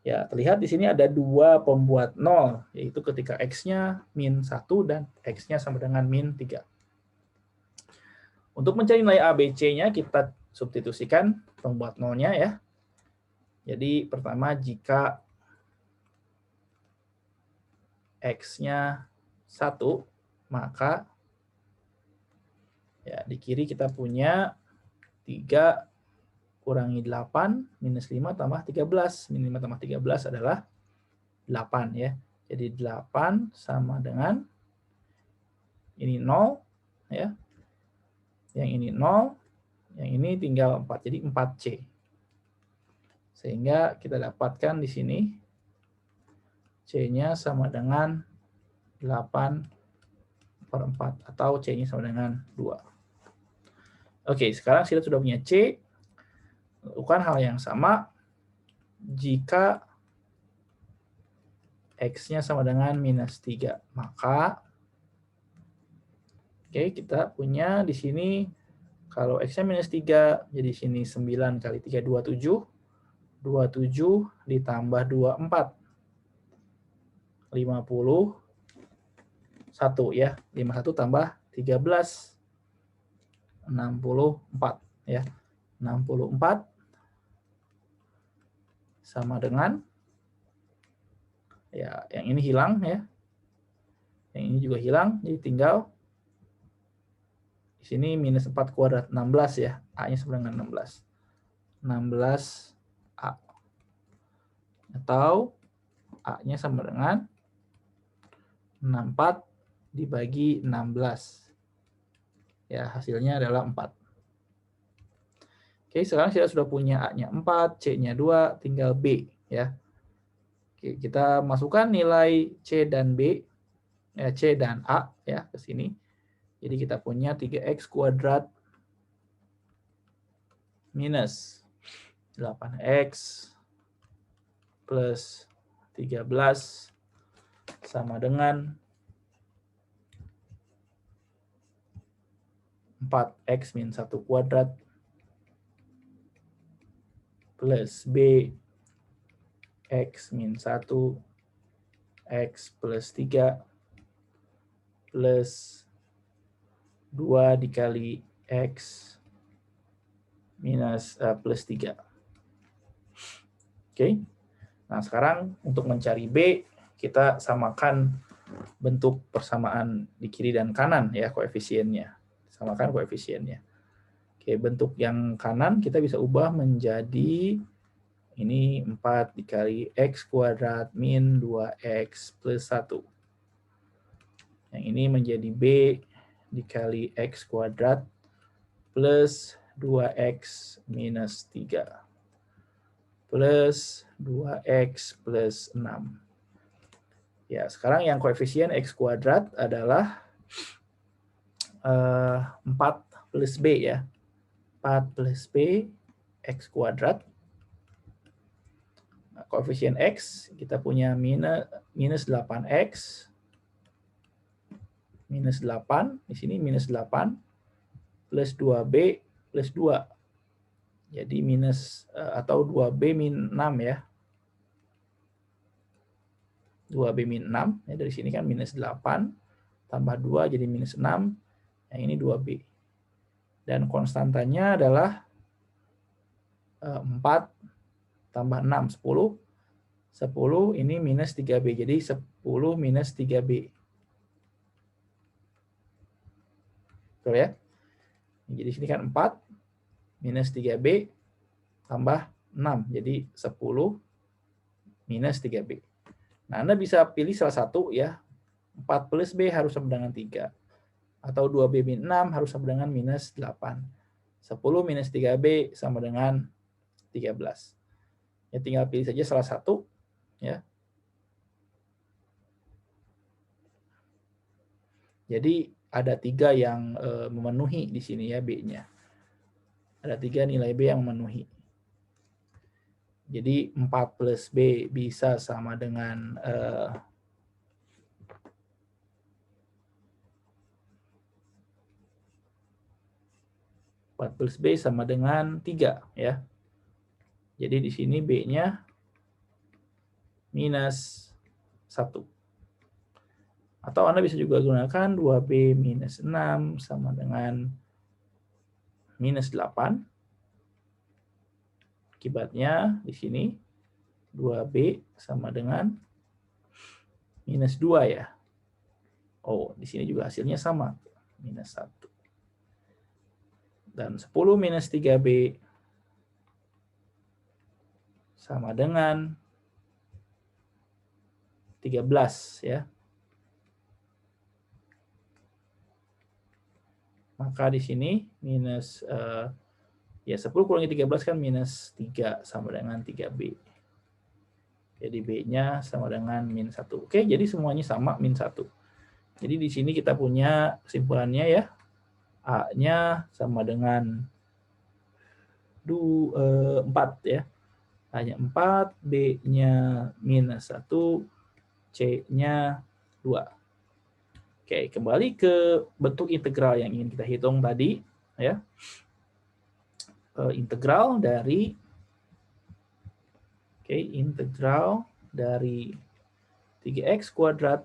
Ya, terlihat di sini ada 2 pembuat 0, yaitu ketika x-nya min 1 dan x-nya sama dengan min 3. Untuk mencari nilai A, B, C-nya, kita substitusikan pembuat 0-nya, ya. Jadi pertama jika X-nya 1, maka ya di kiri kita punya 3 kurangi 8 minus 5 tambah 13. Minus 5 tambah 13 adalah 8 ya. Jadi 8 sama dengan ini 0 ya. Yang ini 0, yang ini tinggal 4. Jadi 4C. Sehingga kita dapatkan di sini C-nya sama dengan 8/4 atau C-nya sama dengan 2. Oke, sekarang kita sudah punya C. Lakukan hal yang sama jika X-nya sama dengan minus 3. Maka, oke, kita punya di sini, kalau X-nya minus 3, jadi sini 9 kali 3, 27. 27 ditambah 24. 51 ya. 51 tambah 13. 64 ya. 64 sama dengan, ya yang ini hilang ya. Yang ini juga hilang, jadi tinggal di sini minus 4 kuadrat, 16 ya. A-nya sama dengan 16. 16A. Atau A-nya sama dengan 64 dibagi 16. Ya, hasilnya adalah 4. Oke, sekarang kita sudah punya A-nya 4, C-nya 2, tinggal B ya. Oke, kita masukkan nilai C dan B, ya, C dan A ya ke sini. Jadi kita punya 3X kuadrat minus 8X plus 13 sama dengan 4X min 1 kuadrat plus B X min 1 X plus 3 plus 2 dikali X minus plus 3. Oke. Nah, sekarang untuk mencari B, kita samakan bentuk persamaan di kiri dan kanan ya, koefisiennya. Samakan koefisiennya. Oke, bentuk yang kanan kita bisa ubah menjadi ini 4 dikali X kuadrat min 2X plus 1. Yang ini menjadi B dikali X kuadrat plus 2X minus 3 plus 2X plus 6. Ya, sekarang yang koefisien X kuadrat adalah 4 plus B ya. 4 plus B X kuadrat. Nah, koefisien X kita punya minus 8X minus 8, di sini minus 8 plus 2B plus 2. Jadi minus atau 2B min 6 ya. 2B min 6, ya dari sini kan minus 8 tambah 2 jadi minus 6, yang ini 2B. Dan konstantanya adalah 4 tambah 6, 10. 10 ini minus 3B, jadi 10 minus 3B. Betul ya? Jadi sini kan 4 minus 3B tambah 6, jadi 10 minus 3B. Nah, Anda bisa pilih salah satu ya. 4 plus B harus sama dengan 3. Atau 2B min 6 harus sama dengan minus 8. 10 minus 3B sama dengan 13. Ya, tinggal pilih saja salah satu. Ya. Jadi ada 3 yang memenuhi di sini ya B-nya. Ada 3 nilai B yang memenuhi. Jadi 4 plus B bisa sama dengan 4 plus B sama dengan 3 ya. Jadi di sini B-nya minus 1. Atau Anda bisa juga gunakan 2B minus 6 sama dengan minus 8. Akibatnya di sini 2B sama dengan minus 2 ya. Oh, di sini juga hasilnya sama, minus 1. Dan 10 minus 3B sama dengan 13 ya. Maka di sini minus ya 10 kurangi 13 kan minus 3 sama dengan 3B. Jadi B-nya sama dengan min 1. Oke, jadi semuanya sama min 1. Jadi di sini kita punya kesimpulannya ya. A-nya sama dengan 4 ya. A-nya 4, B-nya minus 1, C-nya 2. Oke, kembali ke bentuk integral yang ingin kita hitung tadi ya. Integral dari integral dari 3x kuadrat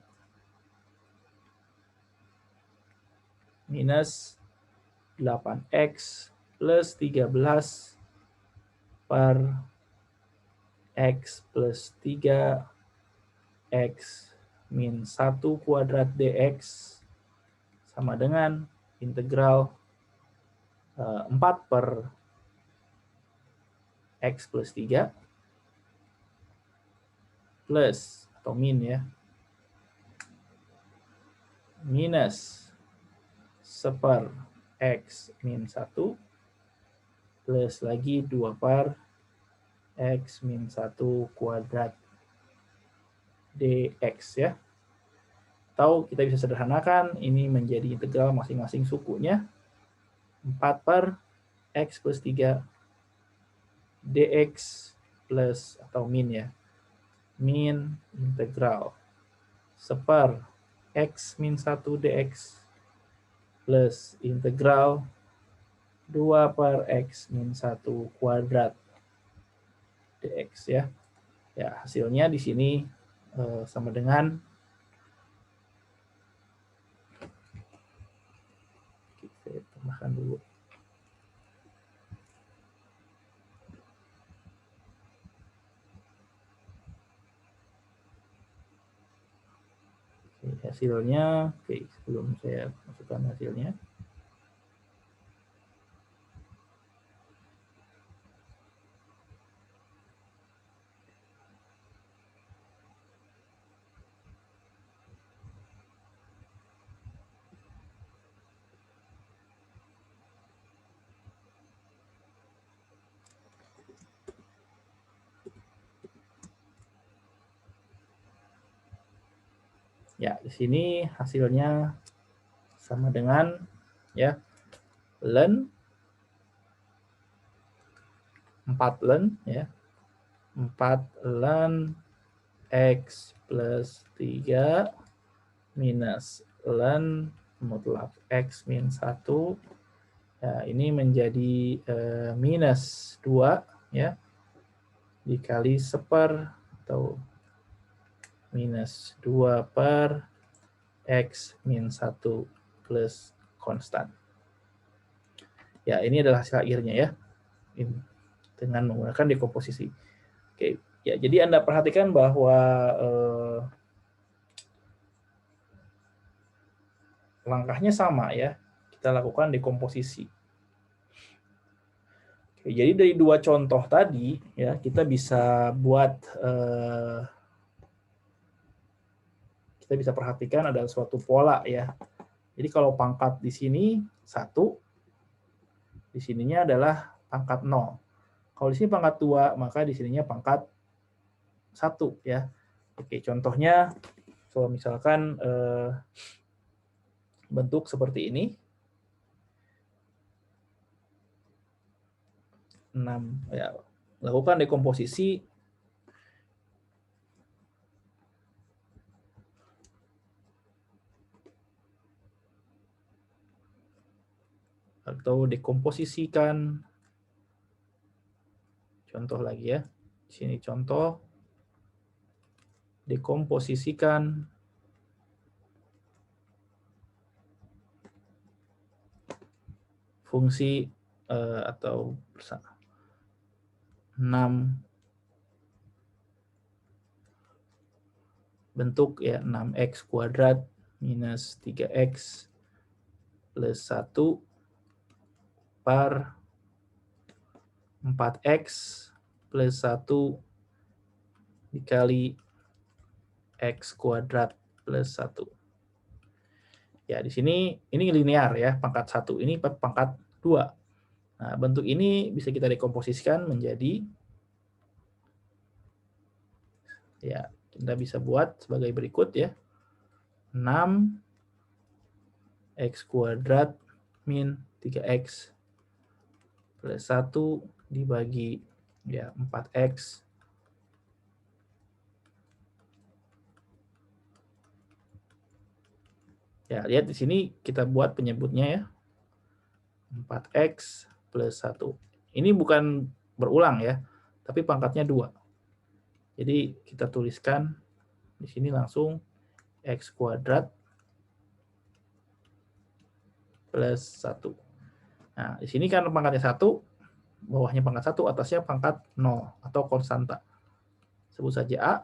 minus 8x plus 13 per x plus 3x min 1 kuadrat dx sama dengan integral 4 per x plus 3 plus atau min ya, minus 1 x min 1 plus lagi 2 per x min 1 kuadrat dx ya. Atau kita bisa sederhanakan, ini menjadi integral masing-masing sukunya 4 per x plus 3 dx plus atau min ya, min integral 1 x min 1 dx plus integral 2 per x min 1 kuadrat dx ya. Ya, hasilnya di sini sama dengan saya tambahkan dulu. Hasilnya, sebelum saya masukkan hasilnya. Ya, di sini hasilnya sama dengan ya ln 4 ln ya. 4 ln x plus 3 minus ln mutlak x min 1. Ya, ini menjadi minus 2 ya. Dikali 1 atau minus 2 per x min 1 plus konstan. Ya, ini adalah hasil akhirnya ya. Dengan menggunakan dekomposisi. Oke, ya jadi Anda perhatikan bahwa langkahnya sama ya. Kita lakukan dekomposisi. Oke, jadi dari dua contoh tadi ya kita bisa buat kita bisa perhatikan ada suatu pola ya. Jadi kalau pangkat di sini 1, di sininya adalah pangkat 0. Kalau di sini pangkat 2, maka di sininya pangkat 1 ya. Oke, contohnya kalau misalkan bentuk seperti ini. 6 ya, lakukan dekomposisi atau dekomposisikan. Contoh lagi ya. Di sini contoh dekomposisikan fungsi atau 6 bentuk ya 6x kuadrat minus 3x plus 1 per 4x plus 1 dikali x kuadrat plus 1. Ya, di sini ini linear ya, pangkat 1 ini pangkat 2. Nah, bentuk ini bisa kita dekomposisikan menjadi, ya, kita bisa buat sebagai berikut ya. 6x kuadrat min 3x plus 1 dibagi ya 4x ya, lihat di sini kita buat penyebutnya ya. 4x plus 1. Ini bukan berulang ya, tapi pangkatnya 2. Jadi kita tuliskan di sini langsung x kuadrat plus 1. Nah, di sini kan pangkatnya 1, bawahnya pangkat 1, atasnya pangkat 0 atau konstanta. Sebut saja A.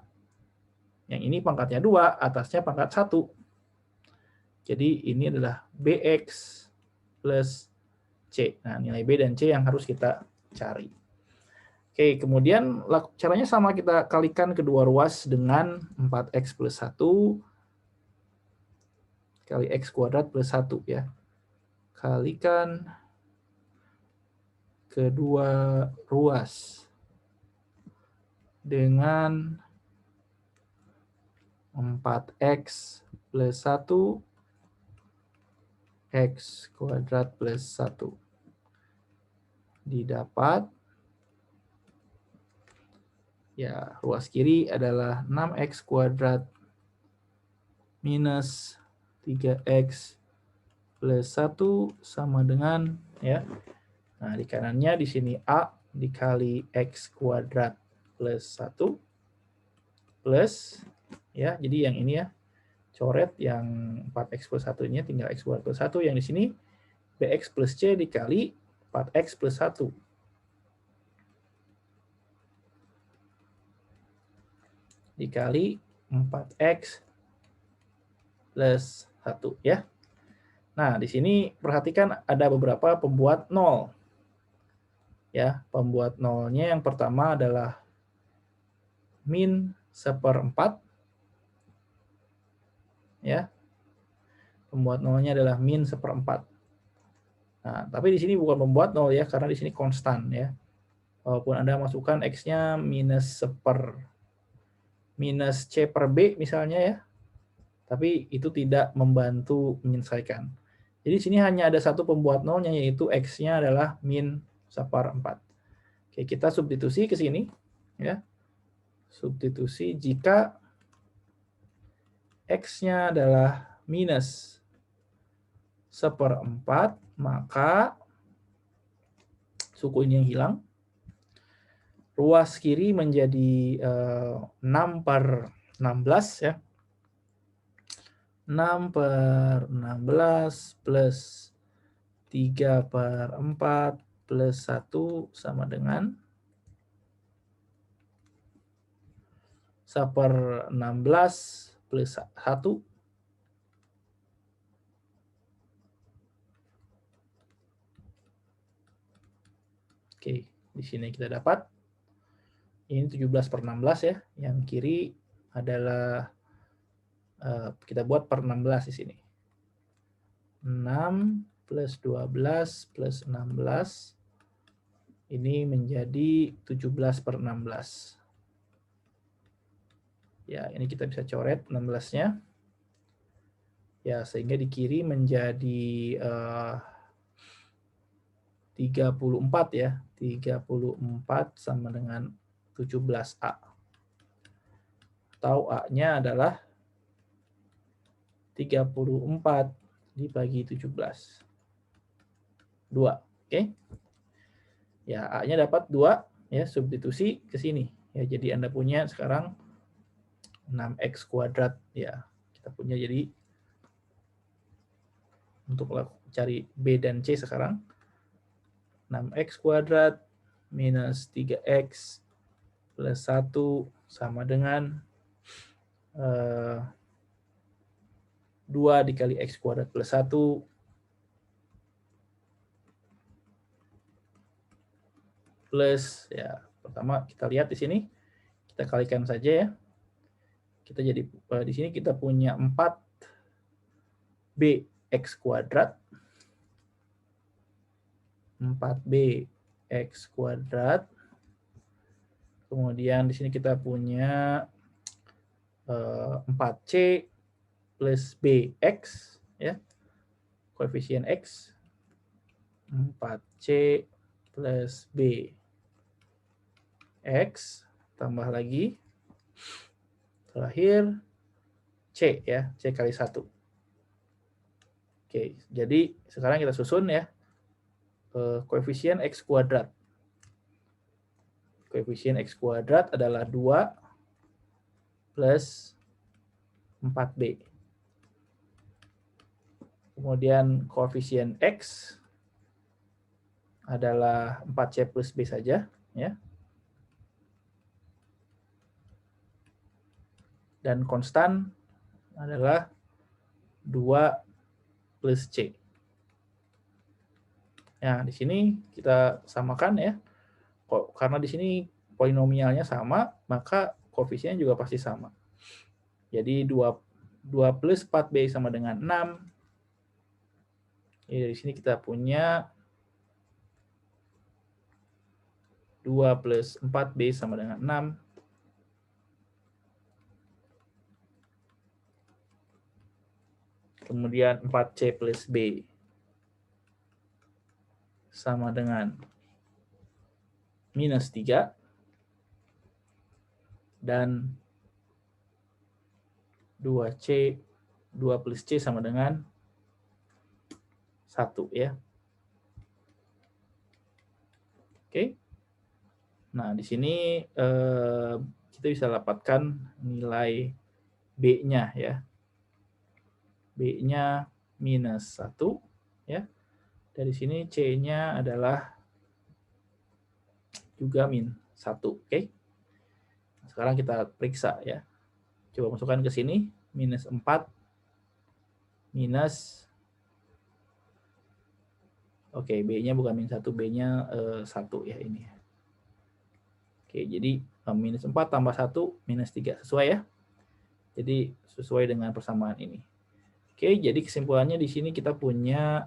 Yang ini pangkatnya 2, atasnya pangkat 1. Jadi ini adalah bx plus c. Nah, nilai b dan c yang harus kita cari. Oke, kemudian caranya sama, kita kalikan kedua ruas dengan 4x plus 1 kali x kuadrat plus 1 ya. Kalikan kedua ruas dengan 4x plus 1 x kuadrat plus 1. Didapat, ya, ruas kiri adalah 6x kuadrat minus 3x plus 1 sama dengan, ya. Nah, di kanannya di sini A dikali x kuadrat plus 1 plus, ya, jadi yang ini ya, coret yang 4x plus 1-nya tinggal x kuadrat plus 1, yang di sini bx plus c dikali 4x plus 1. Dikali 4x plus 1 ya. Nah, di sini perhatikan ada beberapa pembuat 0. Ya, pembuat nolnya yang pertama adalah min 1/4. Ya. Pembuat nolnya adalah min 1/4. Nah, tapi di sini bukan pembuat 0 ya, karena di sini konstan ya. Walaupun Anda masukkan x-nya minus c per b misalnya ya, tapi itu tidak membantu menyelesaikan. Jadi di sini hanya ada satu pembuat nolnya, yaitu x-nya adalah min 1/4. Oke, kita substitusi ke sini ya. Substitusi jika x-nya adalah minus 1/4, maka suku ini yang hilang. Ruas kiri menjadi 6/16 ya. 6/16 plus 3/4 plus 1 sama dengan 1/16 plus 1. Oke, di sini kita dapat ini 17/16 ya. Yang kiri adalah kita buat per 16 di sini. 6 plus 12 plus 16 ini menjadi 17/16. Ya, ini kita bisa coret 16-nya. Ya, sehingga di kiri menjadi 34 ya. 34 sama dengan 17A. Atau A-nya adalah 34 dibagi 17. 2, oke? Ya, A-nya dapat 2 ya, substitusi ke sini. Ya, jadi Anda punya sekarang 6x kuadrat ya. Kita punya jadi untuk cari B dan C sekarang 6x kuadrat minus 3x plus 1 sama dengan 2 dikali x kuadrat plus 1 plus, ya pertama kita lihat di sini, kita kalikan saja ya. Kita jadi di sini kita punya 4bx kuadrat. 4bx kuadrat. Kemudian di sini kita punya 4c plus bx ya. Koefisien x 4c plus bx tambah lagi terakhir c ya, c kali 1. Oke, jadi sekarang kita susun ya koefisien x kuadrat. Koefisien x kuadrat adalah 2 plus 4b. Kemudian koefisien x adalah 4c plus b saja ya. Dan konstan adalah 2 plus c. Nah, di sini kita samakan ya. Karena di sini polinomialnya sama, maka koefisiennya juga pasti sama. Jadi 2 plus 4b sama dengan 6. Jadi di sini kita punya 2 plus 4b sama dengan 6. Kemudian 4c plus b sama dengan minus 3. Dan 2 plus c sama dengan 1 ya. Oke. Nah, di sini kita bisa dapatkan nilai b-nya ya. B-nya minus 1 ya. Dari sini c-nya adalah juga min 1, oke. Sekarang kita periksa ya. Coba masukkan ke sini minus 4 minus, oke, b-nya bukan min 1, b-nya 1 ya ini. Oke, jadi minus 4 tambah 1 minus 3 sesuai ya. Jadi sesuai dengan persamaan ini. Oke, jadi kesimpulannya di sini kita punya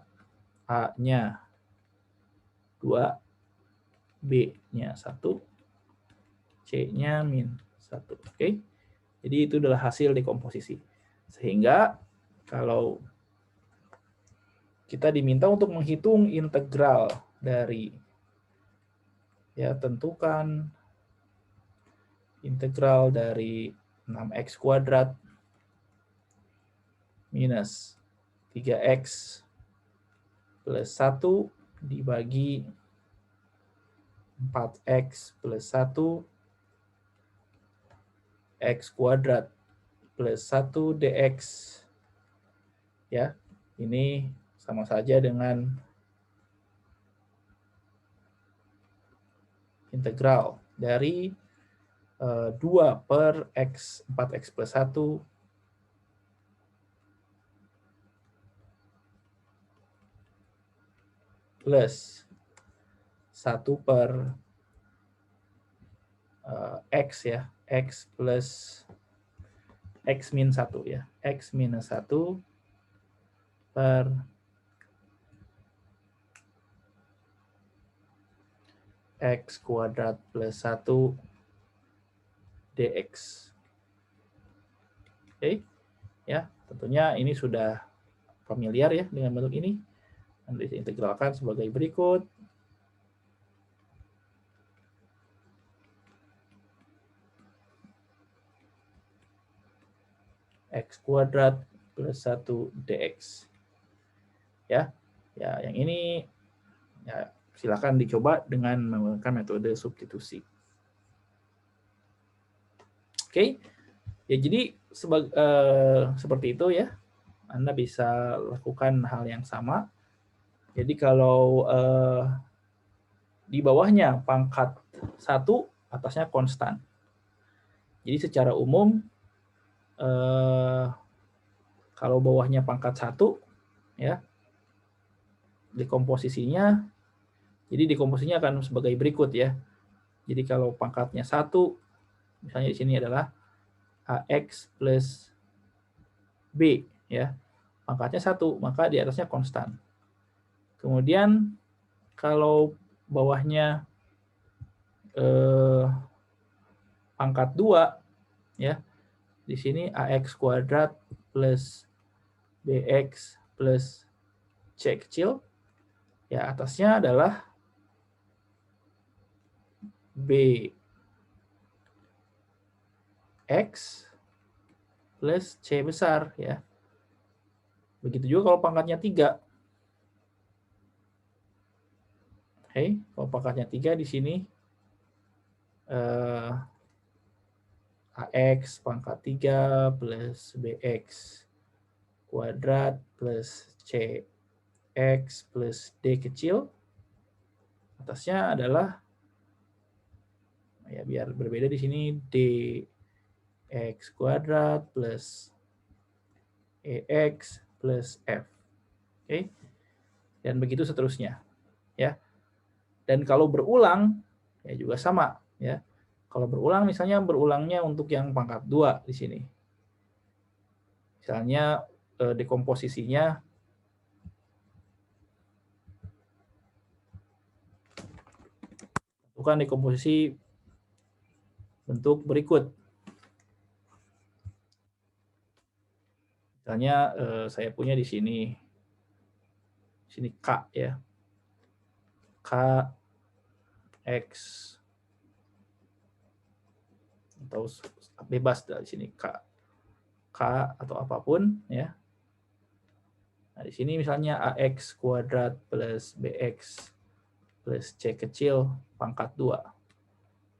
A-nya 2, B-nya 1, C-nya min 1. Oke, jadi itu adalah hasil dekomposisi. Sehingga kalau kita diminta untuk menghitung integral dari, ya tentukan integral dari 6x kuadrat minus 3x plus 1 dibagi 4x plus 1 x kuadrat plus 1 dx. Ya, ini sama saja dengan integral dari 2 per x 4x plus 1 plus 1 per x ya, x plus x min 1 ya, x minus 1 per x kuadrat plus 1 dx. Oke, ya tentunya ini sudah familiar ya dengan bentuk ini. Nanti diintegralkan sebagai berikut. X kuadrat plus 1 dx. Ya, yang ini ya silakan dicoba dengan menggunakan metode substitusi. Oke, ya jadi seperti itu ya. Anda bisa lakukan hal yang sama. Jadi kalau di bawahnya pangkat 1, atasnya konstan. Jadi secara umum, kalau bawahnya pangkat 1, ya, dekomposisinya, jadi dekomposisinya akan sebagai berikut ya. Jadi kalau pangkatnya 1, misalnya di sini adalah AX plus B, ya. Pangkatnya 1, maka di atasnya konstan. Kemudian kalau bawahnya pangkat 2, ya. Di sini AX kuadrat plus BX plus C kecil, ya atasnya adalah BX plus C besar, ya. Begitu juga kalau pangkatnya 3. Oke, kalau pangkatnya 3 di sini AX pangkat 3 plus BX kuadrat plus CX plus D kecil. Atasnya adalah, ya biar berbeda di sini, DX kuadrat plus EX plus F. Oke. Dan begitu seterusnya, ya. Dan kalau berulang, ya juga sama, ya. Kalau berulang, misalnya berulangnya untuk yang pangkat 2 di sini. Misalnya dekomposisinya bukan dekomposisi bentuk berikut. Misalnya saya punya di sini K, ya. K X atau bebas dari sini K atau apapun, ya. Nah, di sini misalnya AX kuadrat plus BX plus C kecil pangkat 2.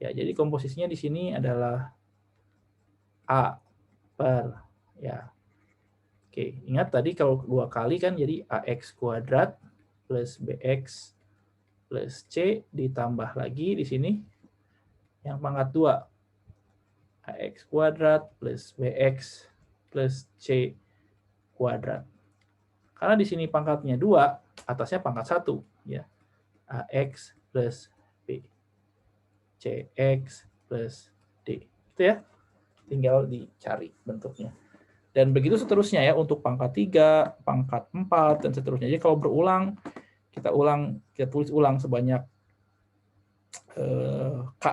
Ya, jadi komposisinya di sini adalah A per, ya. Oke, ingat tadi kalau 2 kali kan jadi AX kuadrat plus BX plus C ditambah lagi di sini yang pangkat 2. AX kuadrat plus BX plus C kuadrat. Karena di sini pangkatnya 2, atasnya pangkat 1, ya. AX plus B. CX plus D. Itu ya. Tinggal dicari bentuknya. Dan begitu seterusnya ya untuk pangkat 3, pangkat 4 dan seterusnya. Jadi kalau berulang, kita tulis ulang sebanyak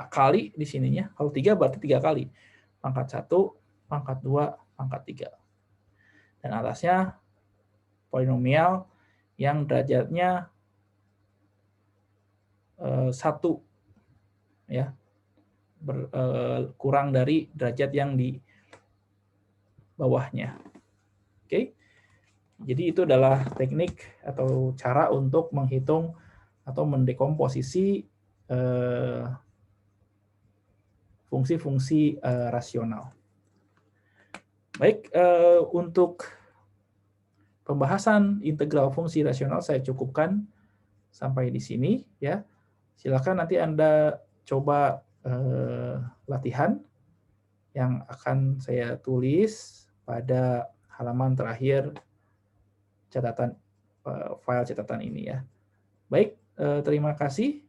kali di sininya. Kalau 3 berarti 3 kali. Pangkat 1, pangkat 2, pangkat 3. Dan atasnya polinomial yang derajatnya 1, ya, kurang dari derajat yang di bawahnya. Oke, jadi itu adalah teknik atau cara untuk menghitung atau mendekomposisi fungsi-fungsi rasional. Baik, untuk pembahasan integral fungsi rasional saya cukupkan sampai di sini, ya. Silakan nanti Anda coba latihan yang akan saya tulis pada halaman terakhir catatan file catatan ini, ya. Baik, terima kasih.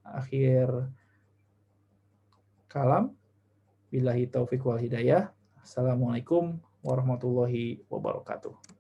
Akhir kalam. Billahi taufiq wal hidayah. Assalamualaikum warahmatullahi wabarakatuh.